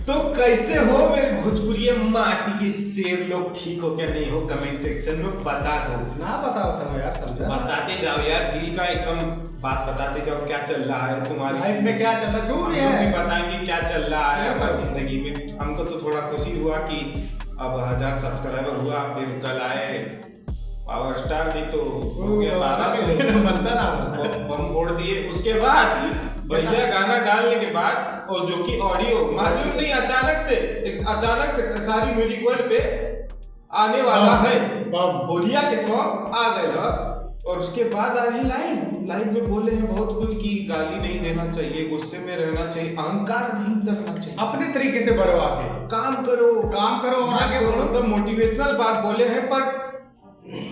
तो कैसे हो मेरे भोजपुरी माटी के शेर लोग? ठीक हो क्या नहीं हो? कमेंट सेक्शन में बता दो ना। बताओ यार, समझा। बताते जाओ यार, दिल का एकदम बात बताते जाओ। क्या चल रहा है तुम्हारी लाइफ में? क्या चल रहा है जो भी है हम भी बताएंगे क्या चल रहा है हमारी जिंदगी में। हमको तो थोड़ा खुशी हुआ कि अब 1000 सब्सक्राइबर हुआ, फिर कल आए पावर स्टार जी तो हो गया 1200 बम फोड़ दिए। उसके बाद भैया गाना डालने के बाद और जो कि ऑडियो मालूम नहीं अचानक से सारी म्यूजिक वर्ल्ड पे आने वाला है, होलिया के सॉन्ग आ गए और उसके बाद आए लाइव में बोले हैं बहुत कुछ कि गाली नहीं देना चाहिए, गुस्से में रहना चाहिए, अहंकार नहीं करना चाहिए, अपने तरीके से बढ़ो, आगे काम करो और आगे बढ़ो। मतलब मोटिवेशनल बात बोले हैं, पर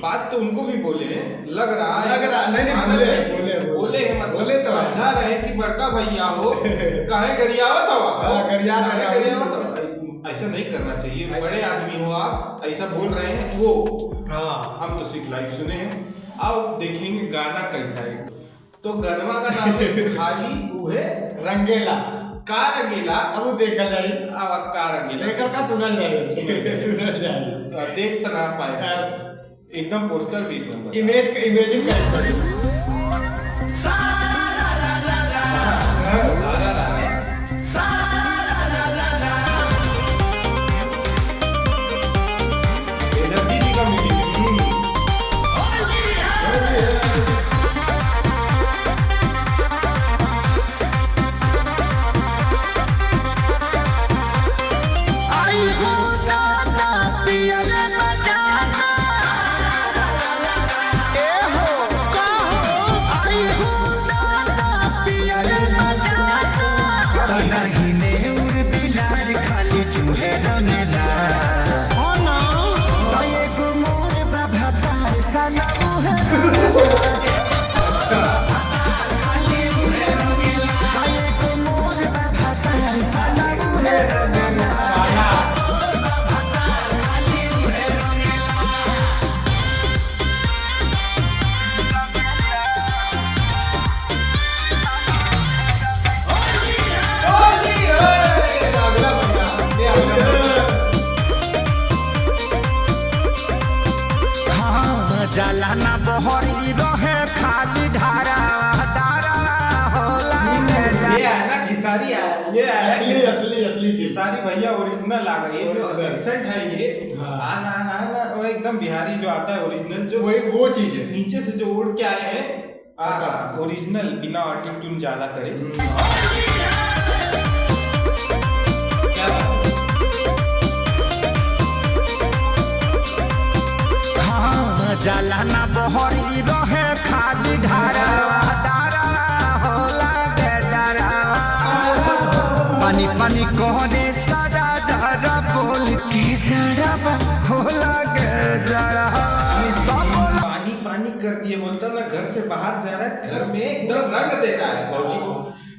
बात तो उनको भी बोले हैं, लग रहा है बोले हैं, मतलब बोले तो समझा रहे हैं कि बड़का भैया हो काहे गरियावत हो। ऐसा नहीं करना चाहिए, बड़े आदमी हो आप, ऐसा बोल रहे हैं वो। हम तो सिर्फ लाइव सुने हैं। आओ देखेंगे गाना कैसा है। तो गनवा का नाम है खाली उहे रंगेला का रंगेला। अब देखल जाए, अब का रंगेला देखल का सुनल जाए तो देख तो ना पाए एकदम पोस्टर भी इमेजिन कर एनर्जी जी का म्यूजिक जलाना बहरी रहे खाली धारा होला। ये है ना घिसारी है, ये है असली घिसारी भैया ओरिजिनल आ गई। ये जो एक्सेंट है ये ना वो एकदम बिहारी जो आता है ओरिजिनल, जो वो चीज है नीचे से जो उड़ के आए हैं ओरिजिनल, बिना ऑटो ट्यून ज्यादा करे। जलाना बहरी रहे खाली धारा होला के डरा। पानी पानी कहने सारा डरा बोल के जरा होला के जरा। पानी पानी कर दिए, बोलता ना घर से बाहर जा रहा है, घर में एकदम रंग दे रहा है भौजी को,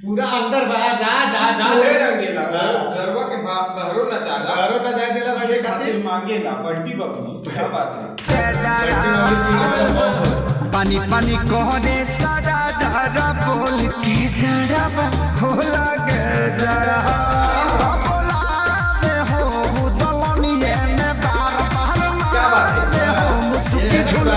पूरा अंदर बाहर जा रंगेला गरबा के बहरो न जाए देला भाई खातिर मांगेला बल्टी बबली। क्या बात है। पानी पानी कहने सारा डरा बोल के जरा होला के जरा। क्या बात है। छोड़ के पोखरा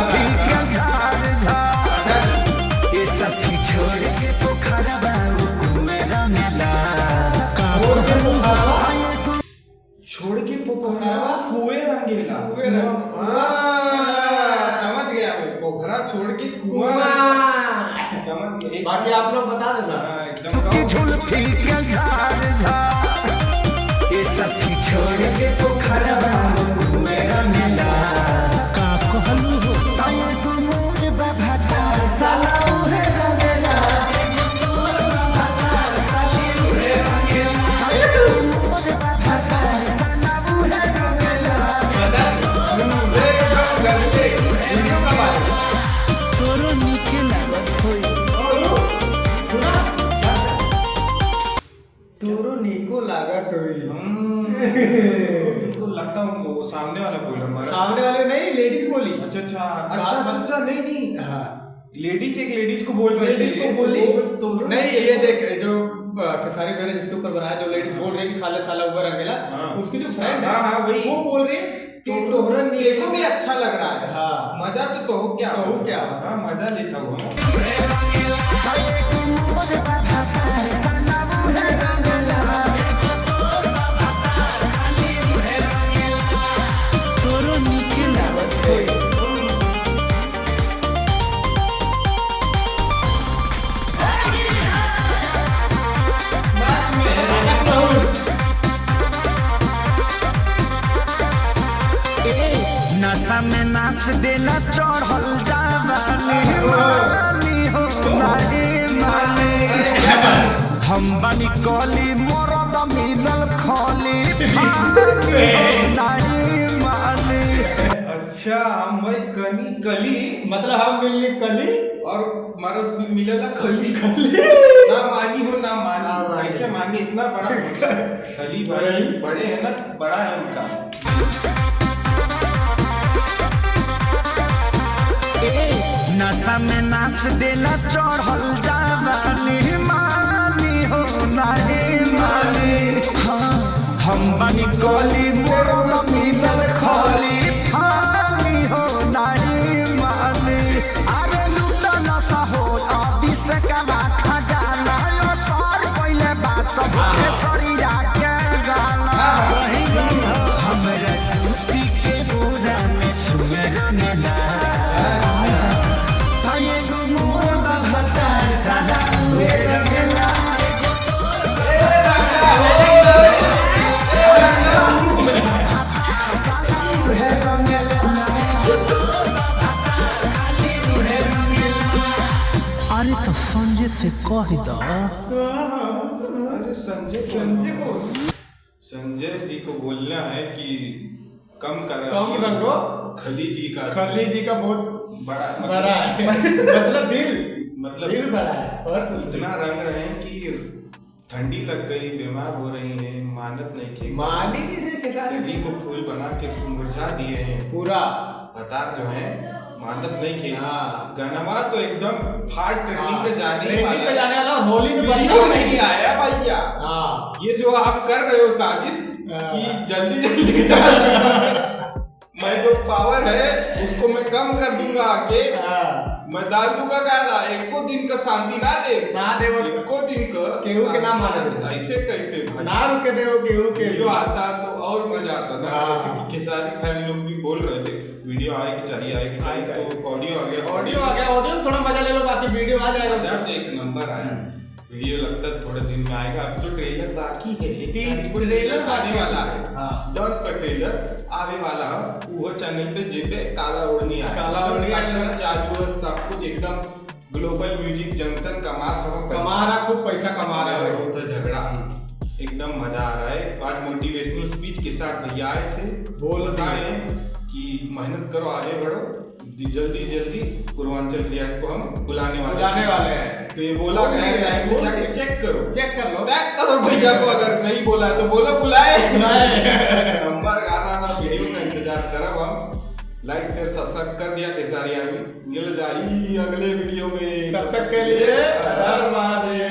छोड़ के पोखरा कुएं रंगेला। समझ गया मैं, पोखरा छोड़ के कुआं समझ गया। बाकी आप लोग बता देना एकदम झुलफी के झाड़ झाड़ ये सब छोड़ के पोखरा कुएं रंगेला। का कहलू हो ताये को मोर बाबा साला उहे रंगेला। तोरो नीको लागत हुई। तो लगता हूँ वो सामने वाला बोल रहा है। सामने वाले नहीं, लेडीज बोली। अच्छा नहीं हाँ, लेडीज एक लेडीज को बोल लेडीज को बोली तो नहीं। ये देख जो खेसारी मैंने जिसके ऊपर बनाया, जो लेडीज बोल रही है कि खाले साला हुआ रंगेला, हाँ। उसकी जो फ्रेंड है, हाँ, वही। वो बोल रही है कि तोहरा देखो भी अच्छा लग रहा है। हाँ। मजा तो हो क्या तो हो क्या होता? हाँ, मजा लेता हूँ तोरो नीक लागत होई। नशा में नाच देला चढ़ल जावानी मानी हो नानी मानी हम बनी कली मरद मिलल खली मानी हो नानी मानी। अच्छा हम भाई कनी कली मतलब हम मिलने कली और मरद मिलेला खली खली ना मानी हो ना मानी, कैसे मानी इतना बड़ा खली भाई बड़े है ना, बड़ा है उनका। नशा में नाच देला चढ़ल जावानी मानी हो नानी मानी हाँ हम बनी कली मरद मिलल खली मानी हो नानी मानी। अरे लूटा नशा हो अभी से कमा खजाना यो सार पहले बात सब खेसरिया के गाना हमरा सूती के बोरा में सुअर नेला अरे तो संजय से कह दो। अरे संजय जी को बोलना है कि कम रंगो खली जी का बहुत बड़ा है मतलब दिल बड़ा है और इतना रंग रहे हैं कि ठंडी लग गई, बीमार हो रही है, मानत नहीं की मान ही नहीं रहे खेसारी खली को फूल बना के उसको मुरझा दिए हैं पूरा पतार जो है, मानत नहीं की। हाँ। गनवा तो एकदम फाड़ ट्रेंडिंग पे जाने वाला और होली में वीडियो नहीं आया भैया। हाँ ये जो आप कर रहे हो साजिश कि जल्दी मैं जो पावर है उसको मैं कम कर दूंगा आगे, मैं डाल दूंगा गाना, एको दिन का शांति ना दे वो एको दिन का केहू के ना माने ऐसे कैसे भाई? ना रुके दे वो केहू के वीडियो आता तो और मजा आता था। हाँ। जैसे कि खेसारी फैन लोग भी बोल रहे थे वीडियो आएगी चाहिए तो ऑडियो आ गया। ऑडियो में थोड़ा मजा ले लो, बाकी वीडियो आ जाएगा उसका। एक नंबर आया वीडियो, लगता है थोड़े दिन में आएगा। अब तो ट्रेलर बाकी है, ट्रेलर आने वाला है। हाँ। डांस का ट्रेलर आने वाला है वो चैनल पे जिनपे काला ओढ़नी आया, काला ओढ़नी एकदम चालू है, सब कुछ एकदम ग्लोबल म्यूजिक जंक्शन कमा रहा, खूब पैसा कमा रहा है। होता झगड़ा एकदम मजा आ रहा है। आज मोटिवेशनल स्पीच के साथ भैया आए थे, बोलता है कि मेहनत करो, आगे बढ़ो, जल्दी पूर्वांचल रिएक्ट को हम बुलाने वाले हैं। तो ये बोला गया है, जाके चेक कर लो भैया को, अगर नहीं बोला तो बोलो बुलाए नंबर गाना ना, वीडियो का इंतजार करब हम। लाइक शेयर सब्सक्राइब कर दिया खेसारी आदमी, मिल जाई अगले वीडियो में, तब तक के लिए हर हर महादेव।